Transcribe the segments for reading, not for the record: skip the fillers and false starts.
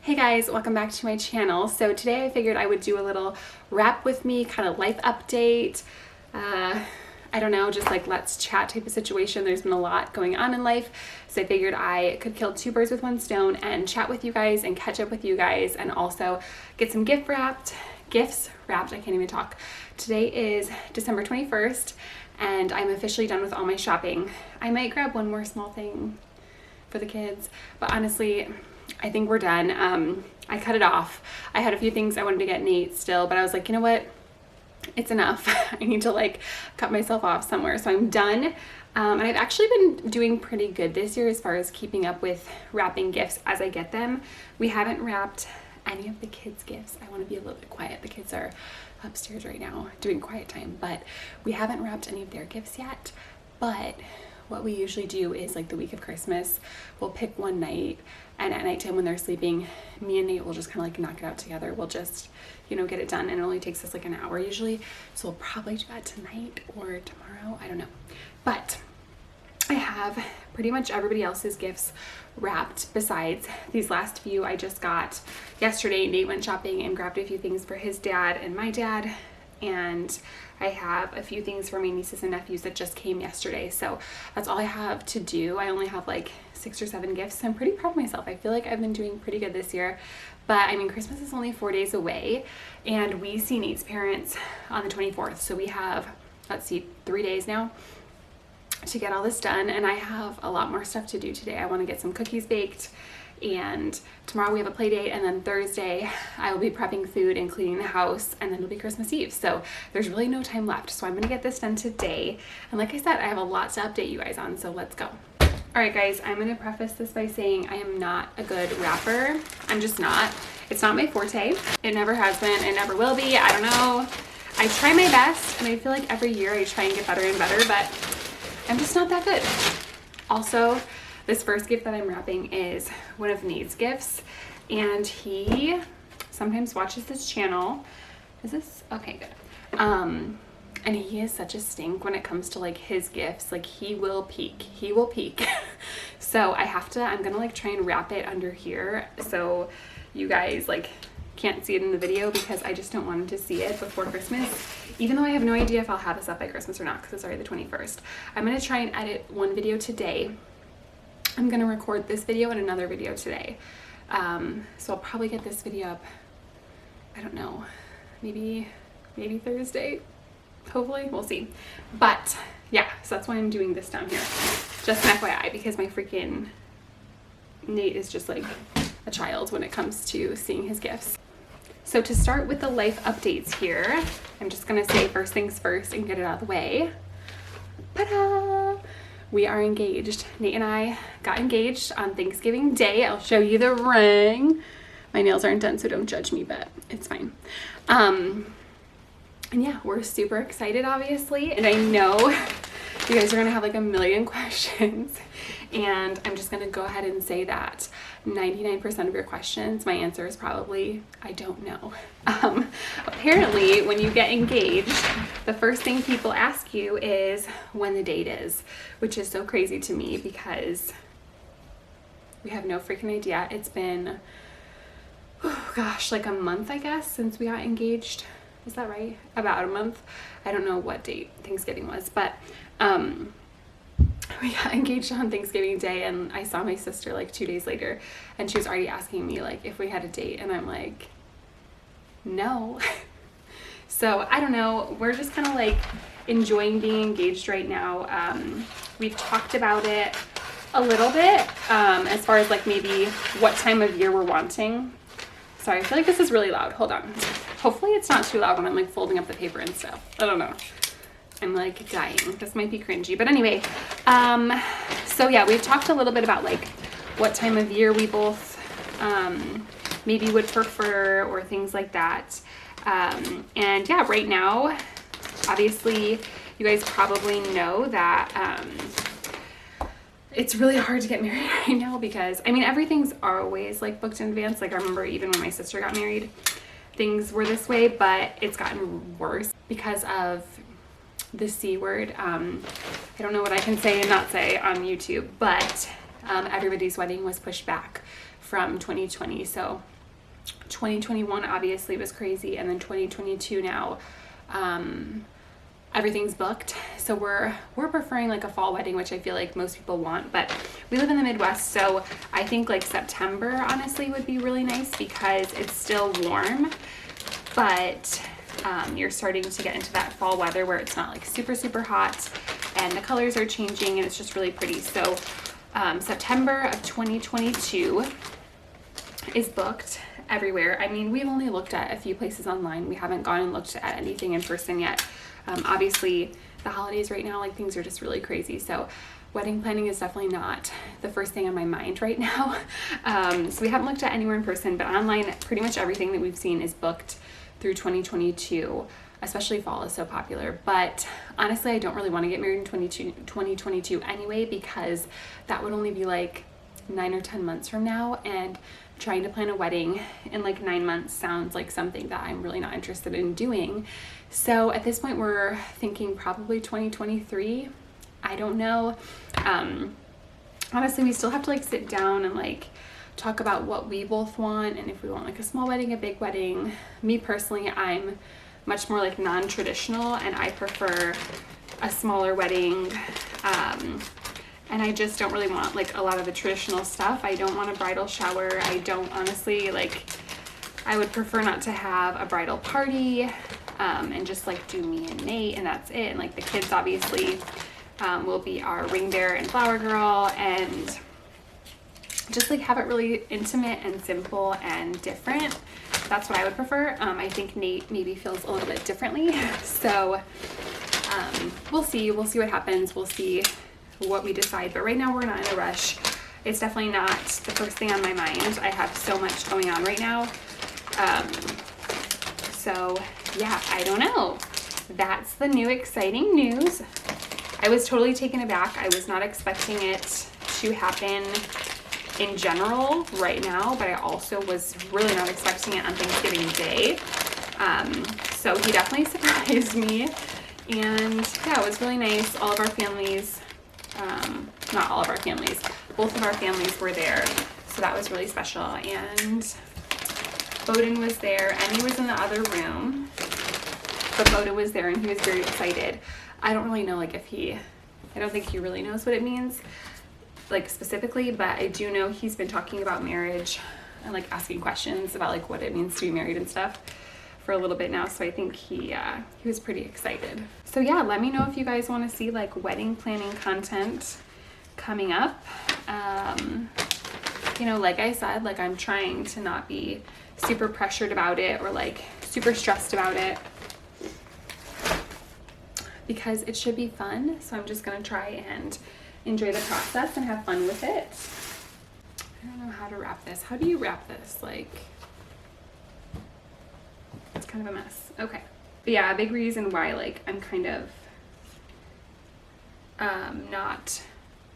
Hey guys, welcome back to my channel. So today I figured I would do a little wrap with me, kind of life update. I don't know, just like let's chat type of situation. There's been a lot going on in life. So I figured I could kill two birds with one stone and chat with you guys and catch up with you guys and also get some gifts wrapped. I can't even talk. Today is December 21st and I'm officially done with all my shopping. I might grab one more small thing for the kids, but honestly, I think we're done. I cut it off. I had a few things I wanted to get Nate still, but I was like, you know what? It's enough. I need to like cut myself off somewhere. So I'm done. And I've actually been doing pretty good this year as far as keeping up with wrapping gifts as I get them. We haven't wrapped any of the kids' gifts. I want to be a little bit quiet. The kids are upstairs right now doing quiet time, but we haven't wrapped any of their gifts yet. But what we usually do is like the week of Christmas, we'll pick one night and at nighttime when they're sleeping, me and Nate will just kind of like knock it out together. We'll just, get it done, and it only takes us like an hour usually. So we'll probably do that tonight or tomorrow. I don't know. But I have pretty much everybody else's gifts wrapped besides these last few I just got yesterday. Nate went shopping and grabbed a few things for his dad and my dad. And I have a few things for my nieces and nephews that just came yesterday. So that's all I have to do. I only have like 6 or 7 gifts. I'm pretty proud of myself. I feel like I've been doing pretty good this year. But I mean, Christmas is only 4 days away and we see Nate's parents on the 24th. So we have, 3 days now to get all this done. And I have a lot more stuff to do today. I want to get some cookies baked. And tomorrow we have a play date, and then Thursday I will be prepping food and cleaning the house, and then it'll be Christmas Eve. So there's really no time left. So I'm gonna get this done today. And like I said, I have a lot to update you guys on, so let's go. All right guys, I'm gonna preface this by saying I am not a good rapper. I'm just not. It's not my forte. It never has been, it never will be. I don't know. I try my best, and I feel like every year I try and get better and better, but I'm just not that good. Also, this first gift that I'm wrapping is one of Nate's gifts, and he sometimes watches this channel. Is this okay? Good. And he is such a stink when it comes to like his gifts. Like he will peek. So I'm gonna like try and wrap it under here so you guys like can't see it in the video, because I just don't want him to see it before Christmas, even though I have no idea if I'll have this up by Christmas or not, because it's already the 21st. I'm gonna try and edit one video today. I'm gonna record this video and another video today. So I'll probably get this video up, I don't know, maybe Thursday, hopefully, we'll see. But yeah, so that's why I'm doing this down here. Just an FYI, because my freaking Nate is just like a child when it comes to seeing his gifts. So to start with the life updates here, I'm just gonna say first things first and get it out of the way. Ta-da! We are engaged. Nate and I got engaged on Thanksgiving Day. I'll show you the ring. My nails aren't done, so don't judge me, but it's fine. And yeah, we're super excited, obviously. And I know you guys are gonna have like a million questions. And I'm just gonna go ahead and say that 99% of your questions, my answer is probably, I don't know. Apparently, when you get engaged, the first thing people ask you is when the date is, which is so crazy to me because we have no freaking idea. It's been, oh gosh, like a month, I guess, since we got engaged. Is that right? About a month. I don't know what date Thanksgiving was, but we got engaged on Thanksgiving Day, and I saw my sister like 2 days later, and she was already asking me like if we had a date, and I'm like, no. So I don't know, we're just kind of like enjoying being engaged right now. We've talked about it a little bit as far as like maybe what time of year we're wanting. Sorry, I feel like this is really loud. Hold on. Hopefully it's not too loud when I'm like folding up the paper and stuff. I don't know. I'm like dying. This might be cringy, but anyway. So yeah, we've talked a little bit about like what time of year we both maybe would prefer or things like that. And yeah, right now, obviously you guys probably know that it's really hard to get married right now because, I mean, everything's always like booked in advance. Like I remember even when my sister got married, things were this way, but it's gotten worse because of the C word. I don't know what I can say and not say on YouTube, but everybody's wedding was pushed back from 2020. So 2021 obviously was crazy, and then 2022 now, everything's booked. So we're preferring like a fall wedding, which I feel like most people want, but we live in the Midwest, so I think like September honestly would be really nice because it's still warm, but you're starting to get into that fall weather where it's not like super, super hot and the colors are changing and it's just really pretty. So September of 2022 is booked everywhere. I mean, we've only looked at a few places online. We haven't gone and looked at anything in person yet. Obviously the holidays right now, like things are just really crazy. So wedding planning is definitely not the first thing on my mind right now. So we haven't looked at anywhere in person, but online, pretty much everything that we've seen is booked through 2022, especially fall is so popular. But honestly, I don't really want to get married in 2022 anyway, because that would only be like 9 or 10 months from now, and trying to plan a wedding in like 9 months sounds like something that I'm really not interested in doing. So at this point we're thinking probably 2023. I don't know. Honestly, we still have to like sit down and like talk about what we both want and if we want like a small wedding, a big wedding. Me personally, I'm much more like non-traditional and I prefer a smaller wedding. And I just don't really want like a lot of the traditional stuff. I don't want a bridal shower. I don't honestly like, I would prefer not to have a bridal party and just like do me and Nate and that's it. And like the kids obviously will be our ring bearer and flower girl, and just like have it really intimate and simple and different. That's what I would prefer. I think Nate maybe feels a little bit differently. So we'll see what happens. We'll see what we decide, but right now we're not in a rush. It's definitely not the first thing on my mind. I have so much going on right now. So yeah, I don't know. That's the new exciting news. I was totally taken aback. I was not expecting it to happen in general right now, but I also was really not expecting it on Thanksgiving Day. So he definitely surprised me, and yeah, it was really nice. All of our families, not all of our families, both of our families were there, so that was really special. And Bowden was there, and he was in the other room, but Bowden was there and he was very excited. I don't really know like if I don't think he really knows what it means like specifically, but I do know he's been talking about marriage and like asking questions about like what it means to be married and stuff for a little bit now, so I think he was pretty excited. So yeah, let me know if you guys want to see like wedding planning content coming up. You know, like I said, like I'm trying to not be super pressured about it or like super stressed about it, because it should be fun. So I'm just gonna try and enjoy the process and have fun with it. I don't know how to wrap this. How do you wrap this? Like, it's kind of a mess. Okay. But yeah, a big reason why like I'm kind of not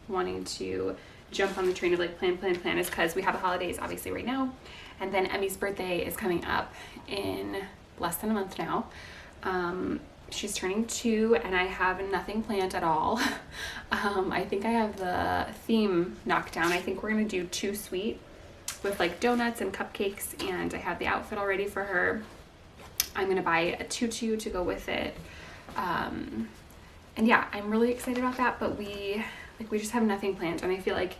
wanting to jump on the train of like plan is because we have the holidays obviously right now, and then Emmy's birthday is coming up in less than a month now. She's turning 2 and I have nothing planned at all. I think I have the theme knocked down. I think we're gonna do 2 sweet with like donuts and cupcakes, and I have the outfit all ready for her. I'm gonna buy a tutu to go with it. And yeah, I'm really excited about that, but we just have nothing planned, and I feel like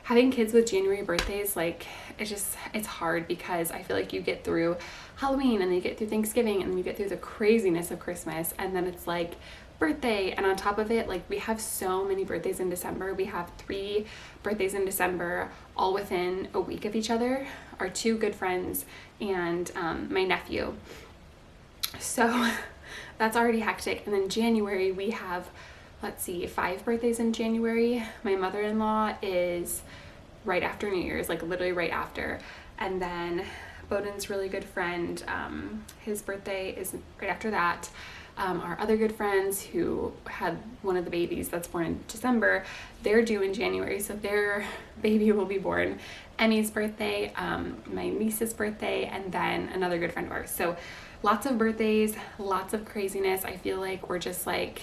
having kids with January birthdays, like it's hard because I feel like you get through Halloween and then you get through Thanksgiving and then you get through the craziness of Christmas, and then it's like birthday, and on top of it, like we have so many birthdays in December. We have 3 birthdays in December, all within a week of each other. Our 2 good friends and my nephew. So that's already hectic. And then January we have, let's see, 5 birthdays in January. My mother-in-law is right after New Year's, like literally right after. And then Bowden's really good friend, his birthday is right after that. Our other good friends who had one of the babies that's born in December, they're due in January, so their baby will be born. Emmy's birthday, my niece's birthday, and then another good friend of ours. So lots of birthdays, lots of craziness. I feel like we're just like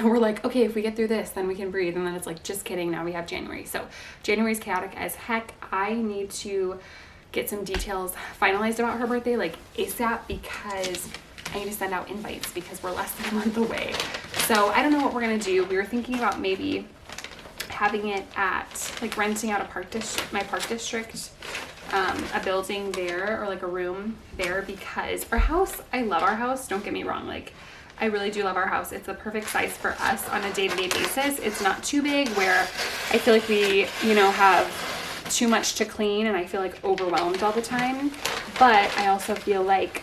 we're like, okay, if we get through this, then we can breathe. And then it's like, just kidding, now we have January. So January's chaotic as heck. I need to get some details finalized about her birthday like ASAP, because I need to send out invites because we're less than a month away. So I don't know what we're gonna do. We were thinking about maybe having it at like renting out my park district, a building there, or like a room there, because our house, I love our house, don't get me wrong, like I really do love our house. It's the perfect size for us on a day-to-day basis. It's not too big where I feel like we, you know, have too much to clean and I feel like overwhelmed all the time. But I also feel like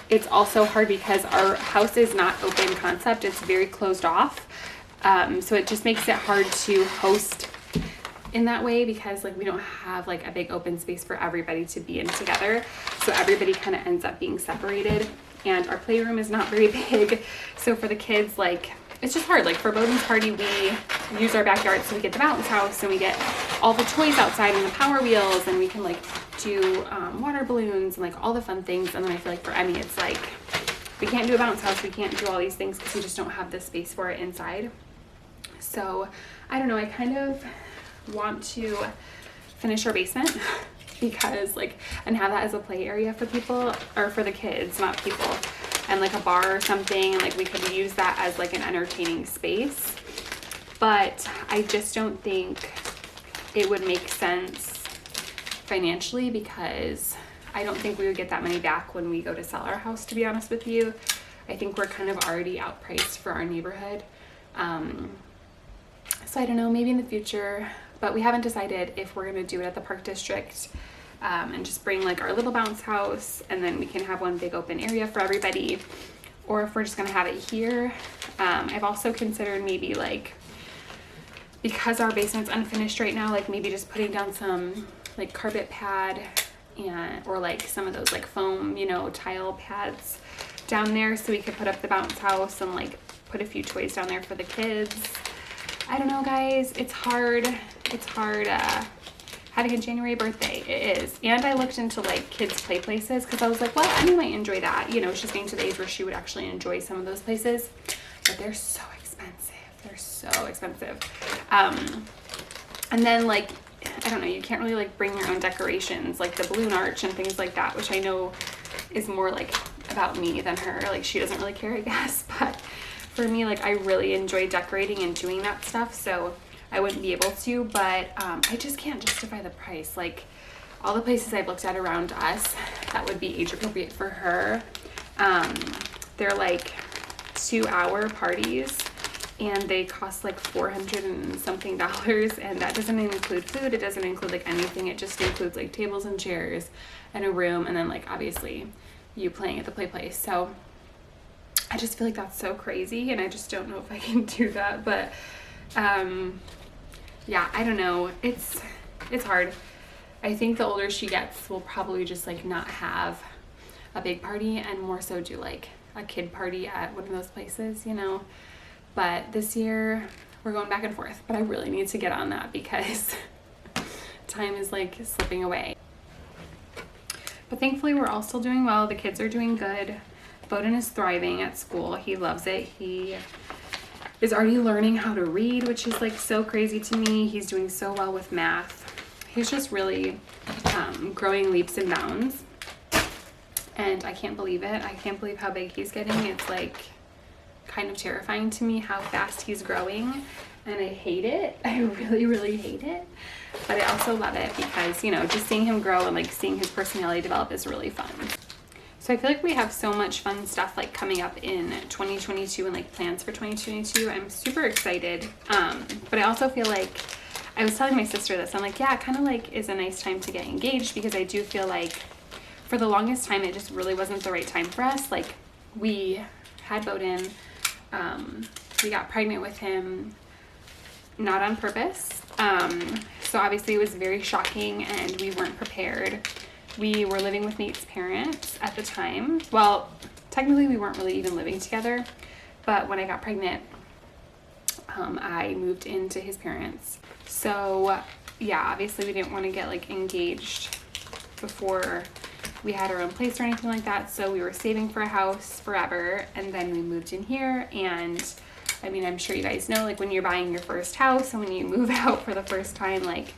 it's also hard because our house is not open concept. It's very closed off. So it just makes it hard to host in that way, because like we don't have like a big open space for everybody to be in together. So everybody kind of ends up being separated, and our playroom is not very big. So for the kids, like it's just hard. Like for Bowden's party, we use our backyard, so we get the bounce house and we get all the toys outside and the Power Wheels, and we can like do water balloons and like all the fun things. And then I feel like for Emmy, it's like we can't do a bounce house, we can't do all these things because we just don't have the space for it inside. So I don't know, I kind of want to finish our basement because like, and have that as a play area for people, or for the kids, not people, and like a bar or something, and like we could use that as like an entertaining space. But I just don't think it would make sense financially, because I don't think we would get that money back when we go to sell our house, to be honest with you. I think we're kind of already outpriced for our neighborhood. So I don't know, maybe in the future, but we haven't decided if we're going to do it at the park district, and just bring like our little bounce house, and then we can have one big open area for everybody, or if we're just going to have it here. I've also considered maybe like, because our basement's unfinished right now, like maybe just putting down some like carpet pad, and or like some of those like foam, you know, tile pads down there, so we could put up the bounce house and like put a few toys down there for the kids. I don't know, guys, it's hard. It's hard having a January birthday. It is. And I looked into like kids play places, because I was like, well, Emmy might enjoy that, you know, she's getting to the age where she would actually enjoy some of those places, but they're so expensive. They're so expensive. And then like, I don't know, you can't really like bring your own decorations, like the balloon arch and things like that, which I know is more like about me than her. Like she doesn't really care, I guess, but for me, like I really enjoy decorating and doing that stuff, so I wouldn't be able to. But I just can't justify the price. Like all the places I've looked at around us that would be age appropriate for her, they're like 2-hour parties, and they cost like $400 and something, and that doesn't include food, it doesn't include like anything, it just includes like tables and chairs and a room, and then like obviously you playing at the play place. So I just feel like that's so crazy, and I just don't know if I can do that. But yeah, I don't know, it's hard. I think the older she gets, we'll probably just like not have a big party and more so do like a kid party at one of those places, you know. But this year we're going back and forth, but I really need to get on that because time is like slipping away. But thankfully we're all still doing well. The kids are doing good. Bowden is thriving at school. He loves it. He is already learning how to read, which is like so crazy to me. He's doing so well with math. He's just really growing leaps and bounds, and I can't believe it. I can't believe how big he's getting. It's like kind of terrifying to me how fast he's growing, and I hate it. I really, really hate it, but I also love it because, you know, just seeing him grow and like seeing his personality develop is really fun. So I feel like we have so much fun stuff like coming up in 2022 and like plans for 2022. I'm super excited. But I also feel like, I was telling my sister this, I'm like, yeah, it kind of like is a nice time to get engaged, because I do feel like for the longest time it just really wasn't the right time for us. Like we had Bowden, we got pregnant with him, not on purpose. So obviously it was very shocking and we weren't prepared. We were living with Nate's parents at the time. Well, technically we weren't really even living together, but when I got pregnant, I moved into his parents. So yeah, obviously we didn't want to get like engaged before we had our own place or anything like that, so we were saving for a house forever, and then we moved in here. And I mean, I'm sure you guys know, like when you're buying your first house and when you move out for the first time, like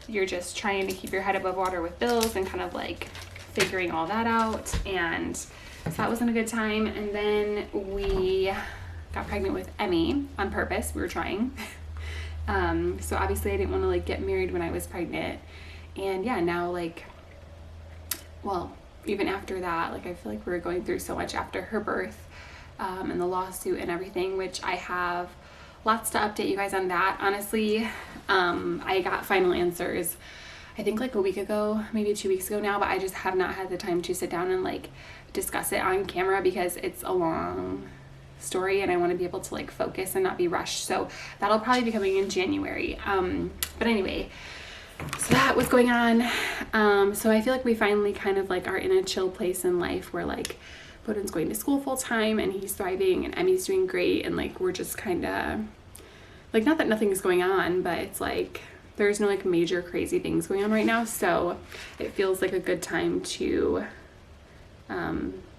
you're just trying to keep your head above water with bills and kind of like figuring all that out. And so that wasn't a good time. And then we got pregnant with Emmy on purpose. We were trying. So obviously I didn't want to like get married when I was pregnant. And yeah, now like, well, even after that, like I feel like we were going through so much after her birth, and the lawsuit and everything, which I have lots to update you guys on that. Honestly, I got final answers, I think like a week ago, maybe 2 weeks ago now, but I just have not had the time to sit down and like discuss it on camera because it's a long story and I want to be able to like focus and not be rushed. So that'll probably be coming in January. But anyway, so that was going on. So I feel like we finally kind of like are in a chill place in life where like Bowden's going to school full time and he's thriving and Emmy's doing great, and like we're just kind of like, not that nothing's going on, but it's like there's no like major crazy things going on right now. So it feels like a good time to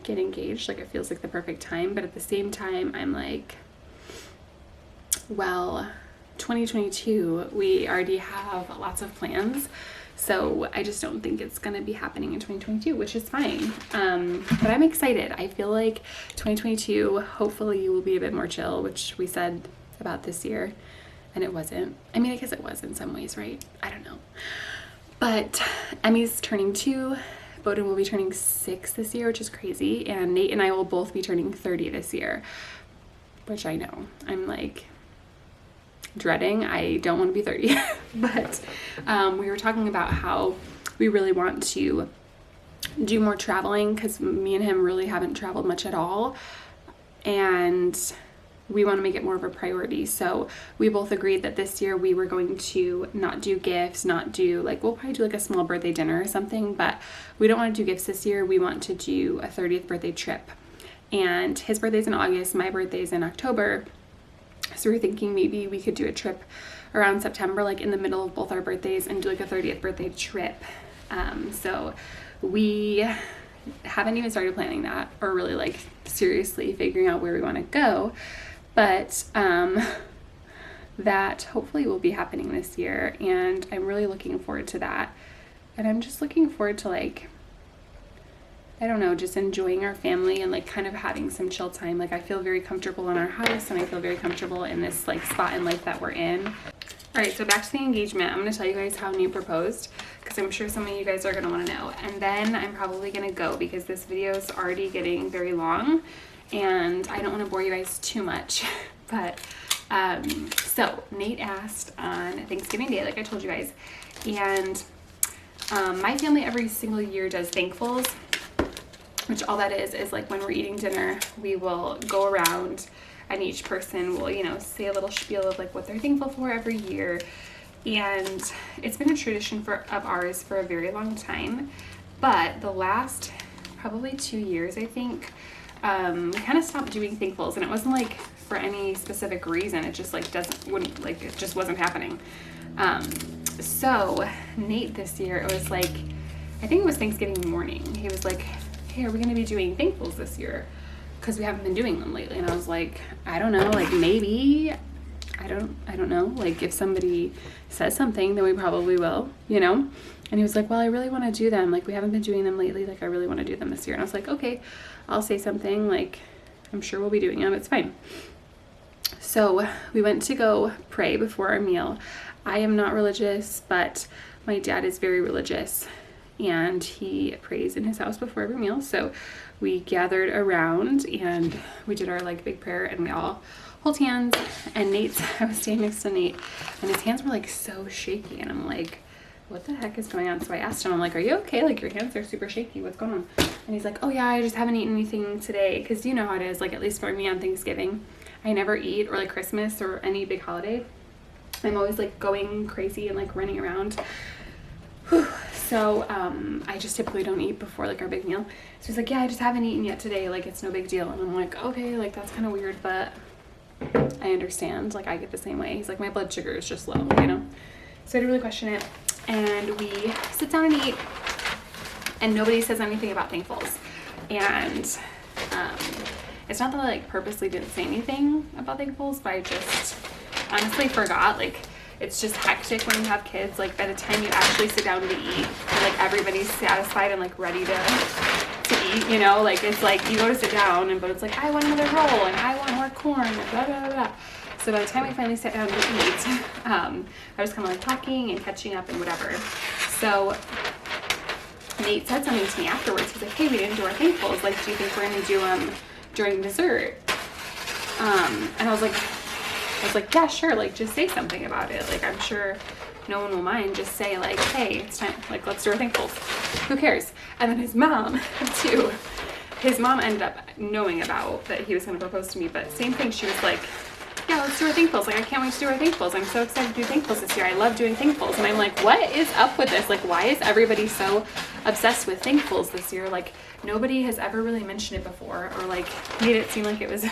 get engaged. Like it feels like the perfect time, but at the same time I'm like, well, 2022 we already have lots of plans, so I just don't think it's gonna be happening in 2022, which is fine. But I'm excited. I feel like 2022 hopefully will be a bit more chill, which we said about this year and it wasn't. I mean, I guess it was in some ways, right? I don't know. But Emmy's turning 2, Bowden will be turning 6 this year, which is crazy, and Nate and I will both be turning 30 this year, which I know I'm like dreading. I don't want to be 30. But we were talking about how we really want to do more traveling because me and him really haven't traveled much at all, and we want to make it more of a priority. So we both agreed that this year we were going to not do gifts, not do like, we'll probably do like a small birthday dinner or something, but we don't want to do gifts this year. We want to do a 30th birthday trip, and his birthday's in August, my birthday's in October. So we're thinking maybe we could do a trip around September, like in the middle of both our birthdays, and do like a 30th birthday trip. So we haven't even started planning that or really like seriously figuring out where we want to go. But that hopefully will be happening this year, and I'm really looking forward to that. And I'm just looking forward to like, I don't know, just enjoying our family and like kind of having some chill time. Like I feel very comfortable in our house and I feel very comfortable in this like spot in life that we're in. All right, so back to the engagement. I'm going to tell you guys how Nate proposed because I'm sure some of you guys are going to want to know. And then I'm probably going to go because this video is already getting very long and I don't want to bore you guys too much. But so Nate asked on Thanksgiving Day, like I told you guys, and my family every single year does thankfuls, which all that is like when we're eating dinner, we will go around and each person will, you know, say a little spiel of like what they're thankful for every year. And it's been a tradition of ours for a very long time. But the last probably 2 years, I think, we kind of stopped doing thankfuls, and it wasn't like for any specific reason. It just like it just wasn't happening. So Nate this year, it was like, I think it was Thanksgiving morning. He was like, hey, are we going to be doing thankfuls this year? Because we haven't been doing them lately. And I was like, I don't know, like maybe, I don't know. Like if somebody says something, then we probably will, you know? And he was like, well, I really want to do them. Like we haven't been doing them lately. Like I really want to do them this year. And I was like, okay, I'll say something. Like I'm sure we'll be doing them. It's fine. So we went to go pray before our meal. I am not religious, but my dad is very religious, and he prays in his house before every meal. So we gathered around and we did our like big prayer, and we all hold hands. And I was standing next to Nate, and his hands were like so shaky, and I'm like, what the heck is going on? So I asked him, I'm like, are you okay? Like your hands are super shaky. What's going on? And he's like, oh yeah, I just haven't eaten anything today. Cause you know how it is, like at least for me on Thanksgiving, I never eat, or like Christmas or any big holiday. I'm always like going crazy and like running around. Whew. So I just typically don't eat before like our big meal. So he's like, yeah, I just haven't eaten yet today. Like it's no big deal. And I'm like, okay, like that's kind of weird, but I understand. Like I get the same way. He's like, my blood sugar is just low, you know? So I didn't really question it. And we sit down and eat. and nobody says anything about thankfuls. And it's not that I like purposely didn't say anything about thankfuls, but I just honestly forgot. Like, it's just hectic when you have kids. Like, by the time you actually sit down to eat, and like everybody's satisfied and like ready to eat, you know, like it's like you go to sit down, but it's like, I want another roll and I want more corn, and blah blah blah. So by the time I finally sat down to eat, I was kind of like talking and catching up and whatever. So Nate said something to me afterwards. He's like, hey, we didn't do our thankfuls. Like, do you think we're going to do them during dessert? And I was like, yeah, sure. Like, just say something about it. Like, I'm sure no one will mind. Just say like, hey, it's time. Like, let's do our thankfuls. Who cares? And then his mom too. His mom ended up knowing about that he was going to propose to me, but same thing. She was like, yeah, let's do our thankfuls. Like, I can't wait to do our thankfuls. I'm so excited to do thankfuls this year. I love doing thankfuls. And I'm like, what is up with this? Like, why is everybody so obsessed with thankfuls this year? Like, nobody has ever really mentioned it before, or like made it seem like it was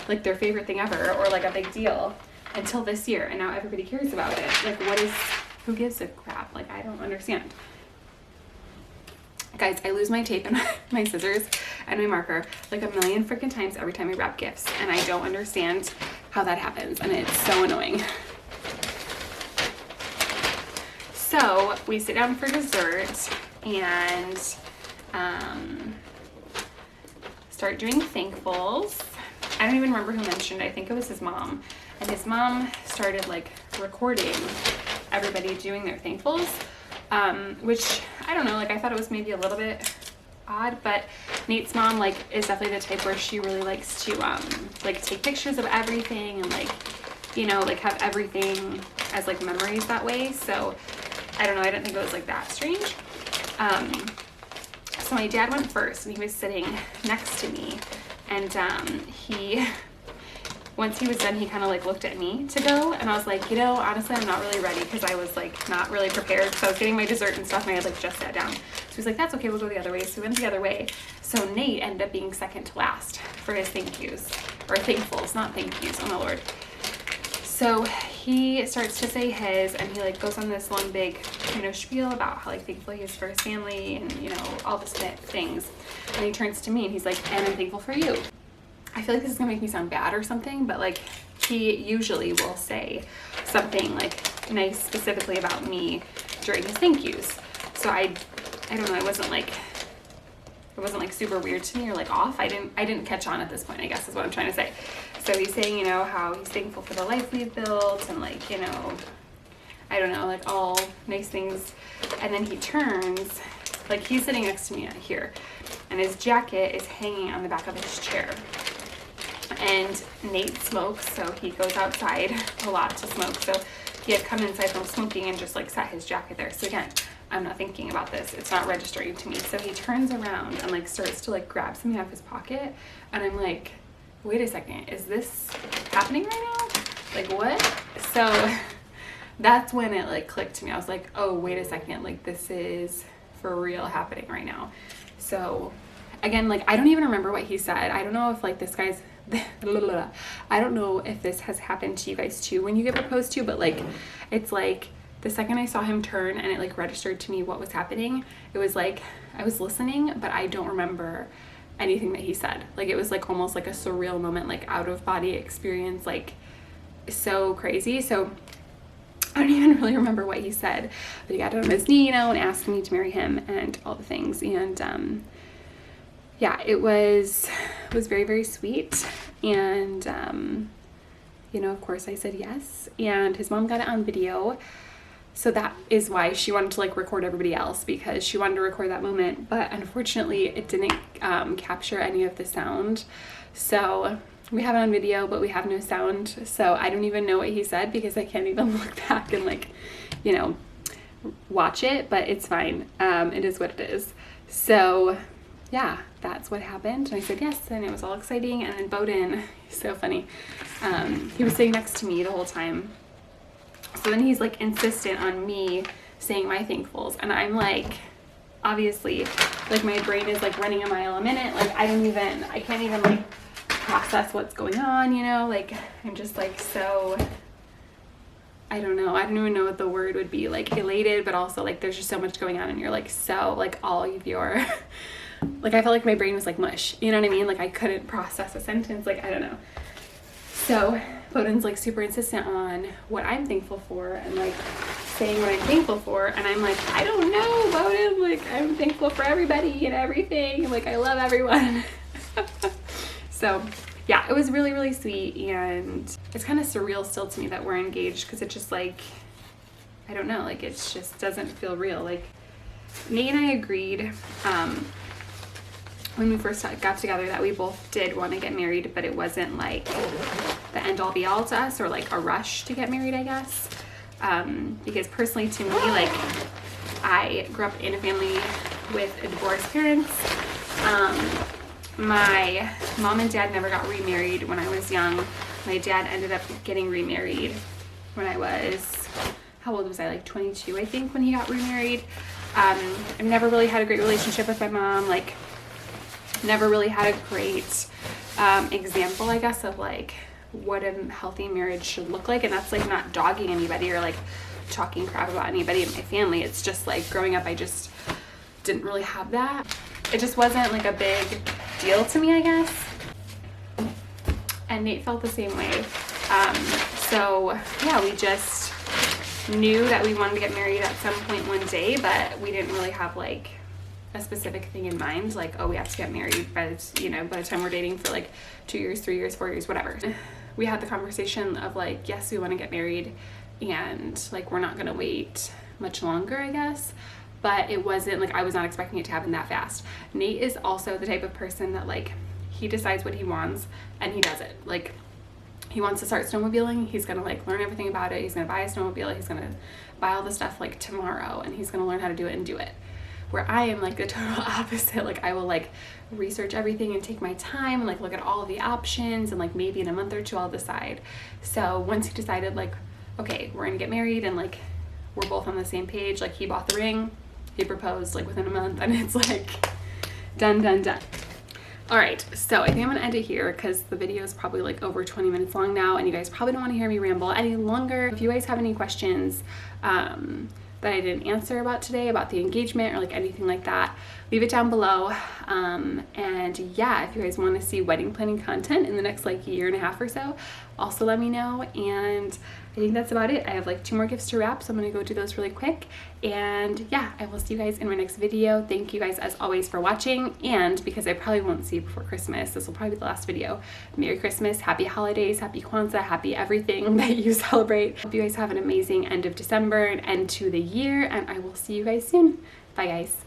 like their favorite thing ever, or like a big deal until this year. And now everybody cares about it. Like, who gives a crap? Like, I don't understand. Guys, I lose my tape and my scissors and my marker like a million freaking times every time I wrap gifts, and I don't understand how that happens, and it's so annoying. So we sit down for dessert and start doing thankfuls. I don't even remember who mentioned it. I think it was his mom, and his mom started like recording everybody doing their thankfuls. Which I don't know, like I thought it was maybe a little bit odd, but Nate's mom like is definitely the type where she really likes to like take pictures of everything and like, you know, like have everything as like memories that way. So I don't know, I didn't think it was like that strange. So my dad went first, and he was sitting next to me, and once he was done, he kind of like looked at me to go, and I was like, you know, honestly, I'm not really ready, because I was like not really prepared, because I was getting my dessert and stuff, and I had like just sat down. So he's like, that's okay, we'll go the other way. So we went the other way. So Nate ended up being second to last for his thank yous, or thankfuls, not thank yous, oh my lord. So he starts to say his, and he like goes on this long big, you know, spiel about how like thankful he is for his family, and you know, all this things. And he turns to me and he's like, and I'm thankful for you. I feel like this is gonna make me sound bad or something, but like he usually will say something like nice specifically about me during his thank yous. So I don't know, it wasn't like super weird to me or like off. I didn't catch on at this point, I guess is what I'm trying to say. So he's saying, you know, how he's thankful for the life we've built, and like, you know, I don't know, like all nice things. And then he turns, like he's sitting next to me here, and his jacket is hanging on the back of his chair. And Nate smokes, so he goes outside a lot to smoke. So he had come inside from smoking and just like set his jacket there. So again, I'm not thinking about this. It's not registering to me. So he turns around and like starts to like grab something out of his pocket. And I'm like, wait a second, is this happening right now? Like what? So that's when it like clicked to me. I was like, oh, wait a second. Like this is for real happening right now. So again, like I don't even remember what he said. I don't know if like this guy's I don't know if this has happened to you guys too when you get proposed to, but like it's like the second I saw him turn and it like registered to me what was happening, it was like I was listening, but I don't remember anything that he said. Like it was like almost like a surreal moment, like out of body experience, like so crazy. So I don't even really remember what he said, but he got on his knee, you know, and asked me to marry him and all the things. And yeah, it was very, very sweet. And, you know, of course I said yes, and his mom got it on video. So that is why she wanted to like record everybody else, because she wanted to record that moment. But unfortunately it didn't capture any of the sound. So we have it on video, but we have no sound. So I don't even know what he said, because I can't even look back and like, you know, watch it, but it's fine. It is what it is. So yeah, that's what happened. And I said yes, and it was all exciting. And then Bowden, he's so funny. He was sitting next to me the whole time. So then he's like insistent on me saying my thankfuls. And I'm like, obviously, like my brain is like running a mile a minute. Like I can't even like process what's going on, you know? Like I'm just like so, I don't know, I don't even know what the word would be, like elated, but also like there's just so much going on and you're like so like all of your like I felt like my brain was like mush, you know what I mean? Like I couldn't process a sentence, like I don't know. So Bowden's like super insistent on what I'm thankful for and like saying what I'm thankful for, and I'm like, I don't know, Bowden, like I'm thankful for everybody and everything, like I love everyone. So yeah, it was really, really sweet, and it's kind of surreal still to me that we're engaged, because it's just like, I don't know, like it just doesn't feel real. Like Nate and I agreed when we first got together that we both did want to get married, but it wasn't like the end all be all to us, or like a rush to get married, I guess. Because personally to me, like I grew up in a family with divorced parents. My mom and dad never got remarried when I was young. My dad ended up getting remarried when I was, how old was I? Like 22, I think, when he got remarried. I've never really had a great relationship with my mom. Like never really had a great example, I guess, of like what a healthy marriage should look like. And that's like not dogging anybody or like talking crap about anybody in my family. It's just like growing up, I just didn't really have that. It just wasn't like a big deal to me, I guess. And Nate felt the same way. So yeah, we just knew that we wanted to get married at some point one day, but we didn't really have like a specific thing in mind, like, oh, we have to get married by the time we're dating for like 2 years, 3 years, 4 years, whatever. We had the conversation of like, yes, we want to get married, and like we're not gonna wait much longer, I guess. But it wasn't like, I was not expecting it to happen that fast. Nate is also the type of person that like he decides what he wants and he does it. Like he wants to start snowmobiling, he's gonna like learn everything about it, he's gonna buy a snowmobile, he's gonna buy all the stuff like tomorrow, and he's gonna learn how to do it and do it. Where I am like the total opposite. Like I will like research everything and take my time and like look at all of the options, and like maybe in a month or two I'll decide. So once he decided like, okay, we're gonna get married, and like we're both on the same page, like he bought the ring, he proposed like within a month, and it's like done, done, done. All right, so I think I'm gonna end it here because the video is probably like over 20 minutes long now, and you guys probably don't want to hear me ramble any longer. If you guys have any questions that I didn't answer about today, about the engagement or like anything like that, leave it down below. And yeah, if you guys want to see wedding planning content in the next like year and a half or so, also let me know. And I think that's about it. I have like 2 more gifts to wrap, so I'm gonna go do those really quick. And yeah, I will see you guys in my next video. Thank you guys as always for watching, and because I probably won't see you before Christmas, this will probably be the last video. Merry Christmas, happy holidays, happy Kwanzaa, happy everything that you celebrate. Hope you guys have an amazing end of December and end to the year, and I will see you guys soon. Bye guys.